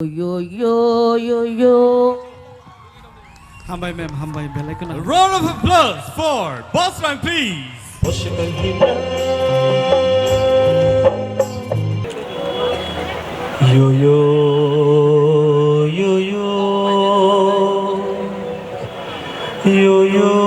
Yo yo yo yo. Hambai ma'am, hambai bell icon. A round of applause for Bossman, please. Yo yo yo yo yo yo yo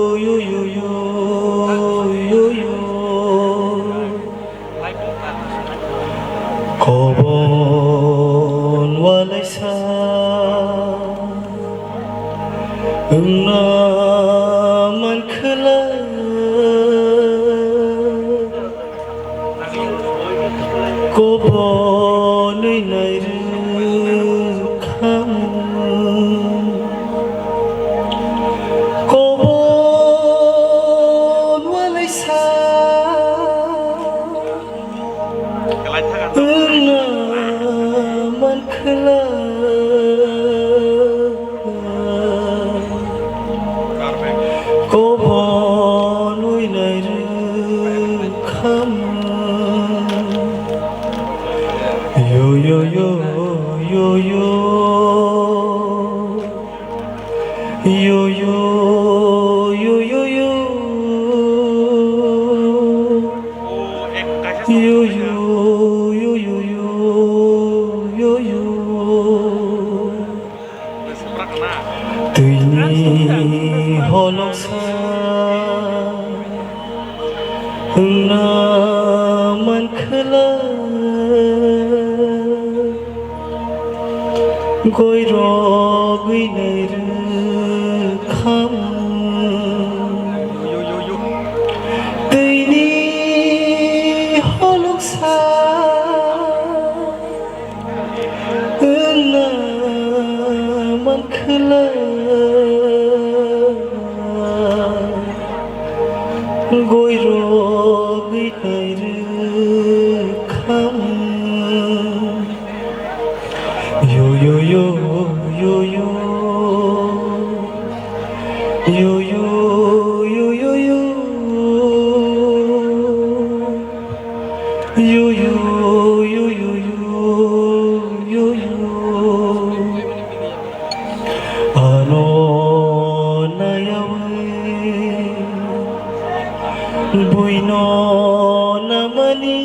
yo yo yo yo Kobon walay sa naman kala Kobon ay nairukam Kobon walay sa naman kala Kobon ay nairukam Yo yo yo yo yo yo yo yo yo yo yo yo yo yo yo yo Tuy ni holong sa naman kala Goi rogui nai kham Tui ni holong sa naman kala Goi rogui nai kham Yo yo yo yo yo yo yo yo yo yo yo yo yo yo yo ano na yawe buino na mani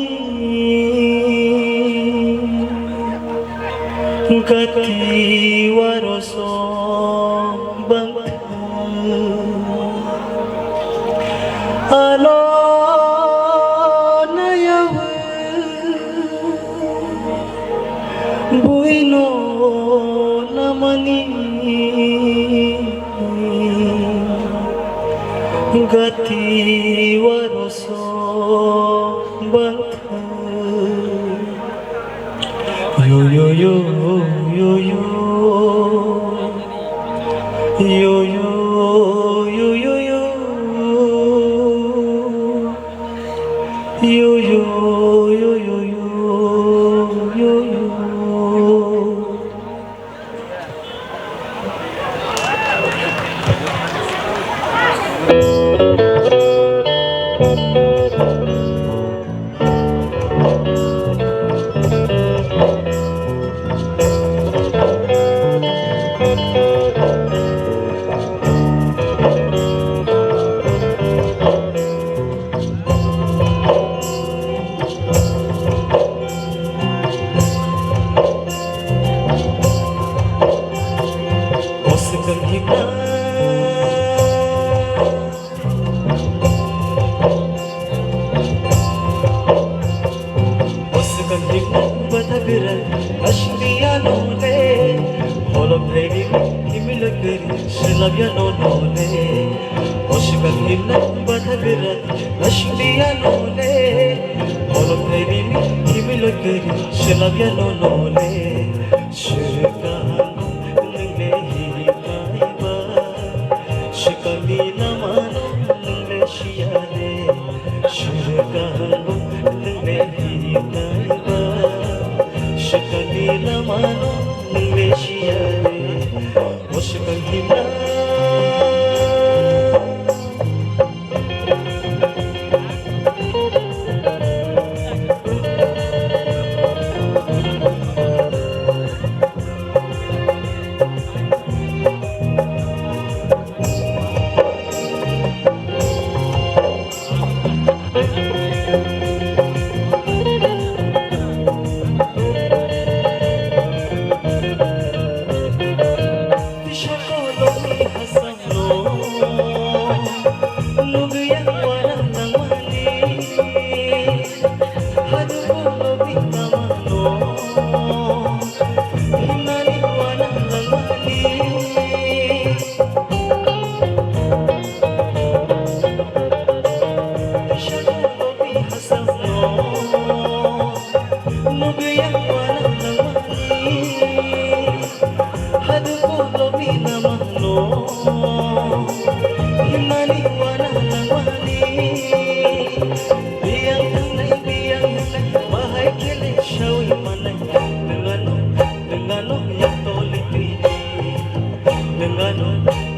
Kati waroso bangta Alo na yawe Buino namani Kati waroso bangta Yo yo yo yo yo yo yo yo yo yo yo yo yo yo yo yo Slavia no nole Oshkan himna badhagra Lashmiya nole Holo theri mi himilo लगरी शिलाग्या लोले शिकानो नंगले ही काइबा शिकली नमानो नंगले शियाले शिकानो नंगले ही काइबा शिकली नमानो नंगले शियाले वो शिकली ना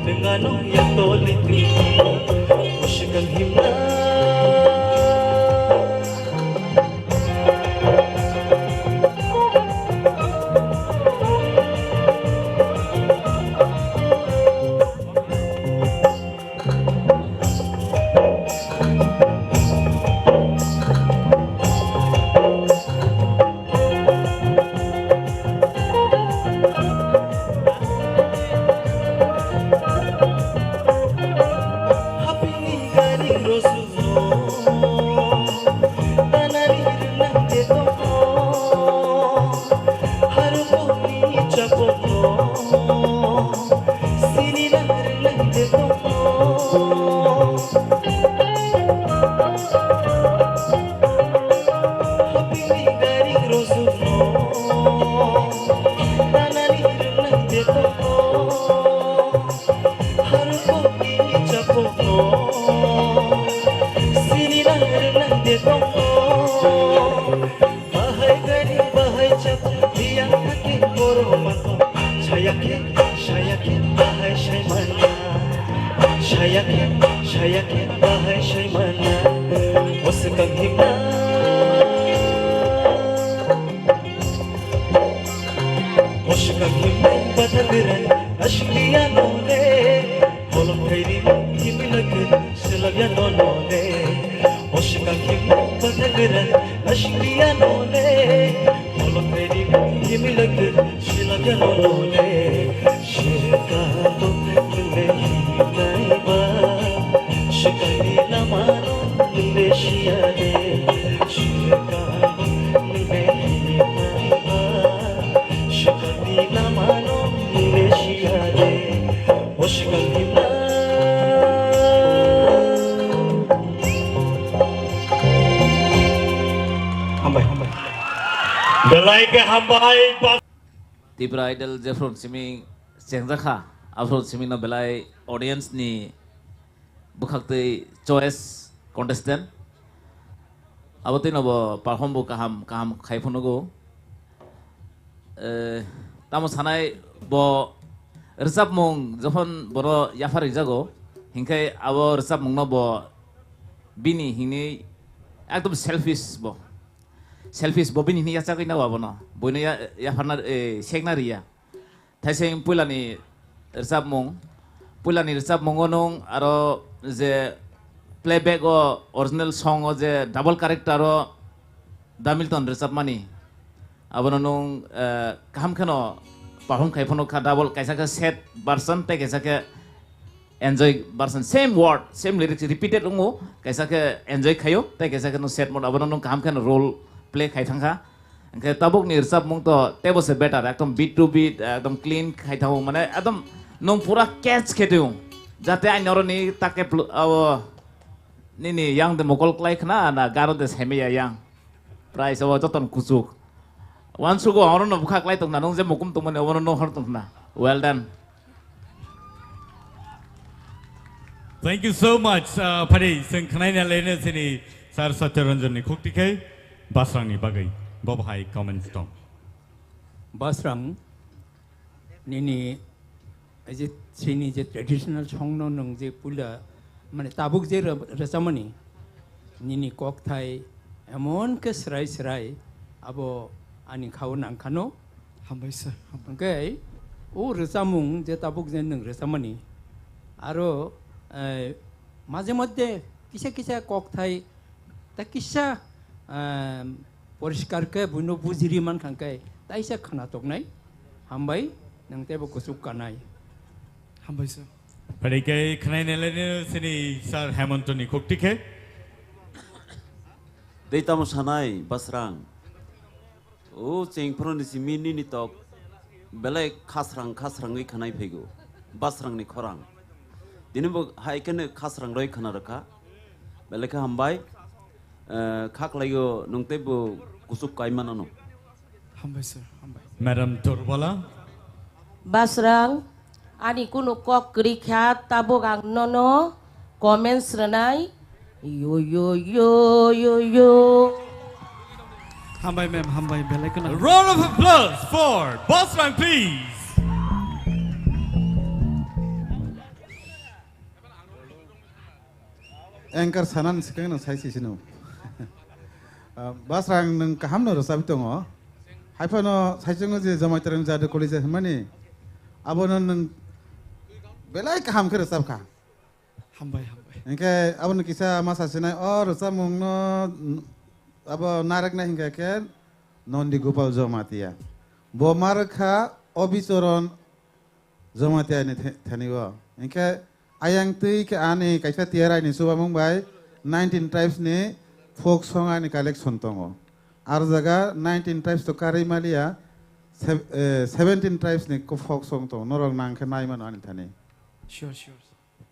Dengan yang tolit ini, usikan himna. Shayake bahai shaymana uskang himna uskang himna badagran ashliya nole holom khairi himlag silagya nole uskang himna badagran ashliya nole holom khairi himlag silagya nole shirka to lehi naiba Shikali namano nileshiyade Shikalo nilehimaiba Shikali namano nileshiyade O shikali na Hambai Belai ke hambai Tibra idol Jeffron Simi Sengzakha Afron Simi na belai audience ni Bukhakte choice contestant abotin abo perform bo kaham khaifonogo tamo sanai bo resap mong jokhon boro yafar jago hinkai abo resap mong no bo bini hini ekdom selfish bo bini ni yacha kina abo no boino yafarna sekna riya thaiseng pulani resap mong mongonong aro যে playback ও original song ও যে double character ও দামিলটন রেসাব মানি আবনং কাহাম খানো perform খাইফনো খা double কাইসাকে set version তে কাইসাকে enjoy version same word same lyrics repeated উঙ্গো কাইসাকে enjoy খাইও তে কাইসাকে নো সেট মোড আবনং কাহাম খানো রোল প্লে খাইথাঙ্গা এনকে তাবুক নি রেসাব মং তো টেবসে বেটার একদম বিট টু বিট একদম ক্লিন খাইথাও মানে একদম নং পুরা ক্যাচ খেতেও যাতে আইনরনি তাকে Nini yang de mokol klay khna na garo de semeya yang prize abo joton kusuk wan sugo orono bukhak lai tongna nong je mokum tongmani orono no hor tongna well done Thank you so much. Pari sing knaina lene sini sar Satyaranjan ni khukti ke basrang ni bagai bob hai comment tong. basrang nini aje sini je traditional songno nong je pula mane tabuk je rasamani nini kok thai emon ke serai abo ani khau nang khano Hambai sir. okay o rasamung je tabuk je nong rasamani aro মাঝে মধ্যে কিসা cock থাই তা কিসা পরিষ্কার কে বুনো বুজিরি মান খাঙ্কাই তাইসা খানা তক নাই হামবাই নংতে বো কুসুক Kanai Hambai sir. Pari ke knaina lene sini sar Hemant ni khukti ke Deita mo sanay basrang. O cheng proni si mini ni tok belai khasrang ngi khanai phego. Basrang ni khorang. Dini bo hai kene khasrang roi khana rakha. Belai ka hambai khak layo nungte bo kusuk kai manano. Hambai sir. Hambai. Madam Torbala. Basrang ani kuno kok krikhat tabok ang nono comments ranai yo Hambai ma'am. Hambai belai ko na. A round of applause for Basrang, please. Anchor sanan sikang nang saisi sino. Basrang nang kaham no rosabi tongo. Haipa no saisong je jamai terang jadu college mani. Abono nang belai kaham ke rosab ka. Hambai. Hambai. Engke abono kisa masa sinai or rosab mung no abo narak na hingga ke nondi gopal jomatia. Bo marakha obisoron jomatia ni thaniwa. Engke ayang tui ke ane kaisa tiara ni suba mumbai 19 tribes ni folk song ani collection tongo ar jaga 19 tribes to kari malia 17 tribes ni ko folk song to norong nang ke nai man ani thani Sure.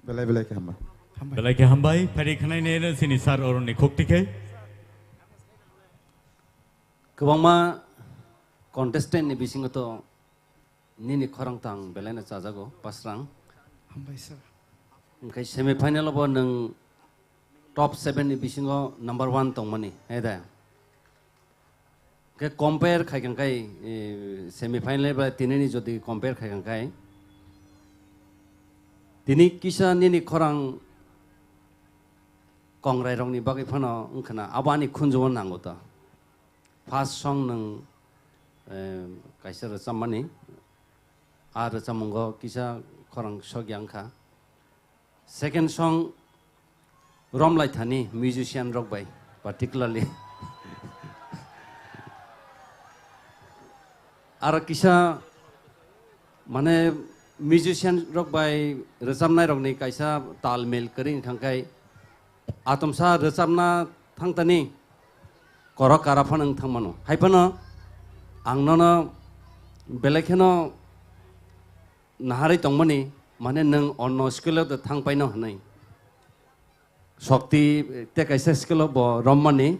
belai ke hamba Hambai. Belai ke hambai pari knaina lene sini sar Orun ni khukti ke Kebangma contestant ni bisingo to nini khorang tang belai na chajago basrang Hambai sir. Kai semi final abo nang top 7 ni bisingo number 1 tong mani heda ke compare khai kan kai semi final ba tineni jodi compare khai kan kai tini kisa nini khorang kongrai rong ni bagai phano ungkhana abani khunjwan nango ta first song nang kaisa rasamani ar rasamungo kisa khorang sogyang kha Second song, Romlai Thani, musician rock by, particularly. Ara kisa, mane musician rock by, Razamnai rock ni kaisa talmel kering khangkai, atomsa Razamna thangtani, korok karafan ang thangmano. Haipano, angnono, belekeno, nahari tongmani, Mane nang ono skill of the thang paino hanai. Shakti te kaisa skill of bo romani.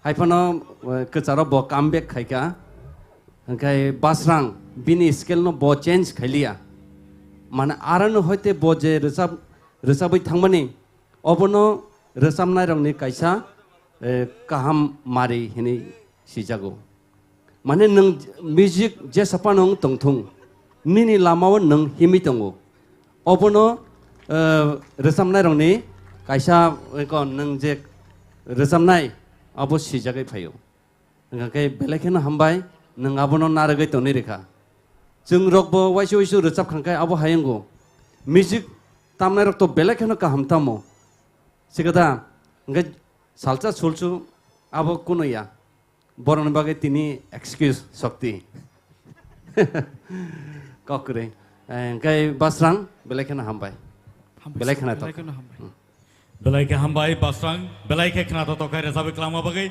Haipano kacharo bo comeback khaika. Hangkai basrang bini skill no bo change khailia. Mane arano hoite bo je resabai thangmani. Obono resamnai rongni kaisa kaham mari hini sijago. Mane nang music je sapanong tongthung. Nini lamawan nang himi tongo. Obono resamnai rongni kaisa kon nang je resamnai abo sijagai phayo ngakai belekena hambai nang abono naragai toni rekha jung rokbo waisu resap khangkai abo hayengo music tamnai rok to belekena ka hamtamo sigada ngai salcha sulchu abo kunoya boron bagai tini excuse shakti kokre ngai basrang belekena hambai belekena to Belai ko na hambai. Belai ke hambai Basrang belai ke khna to kai rasabe klama bagai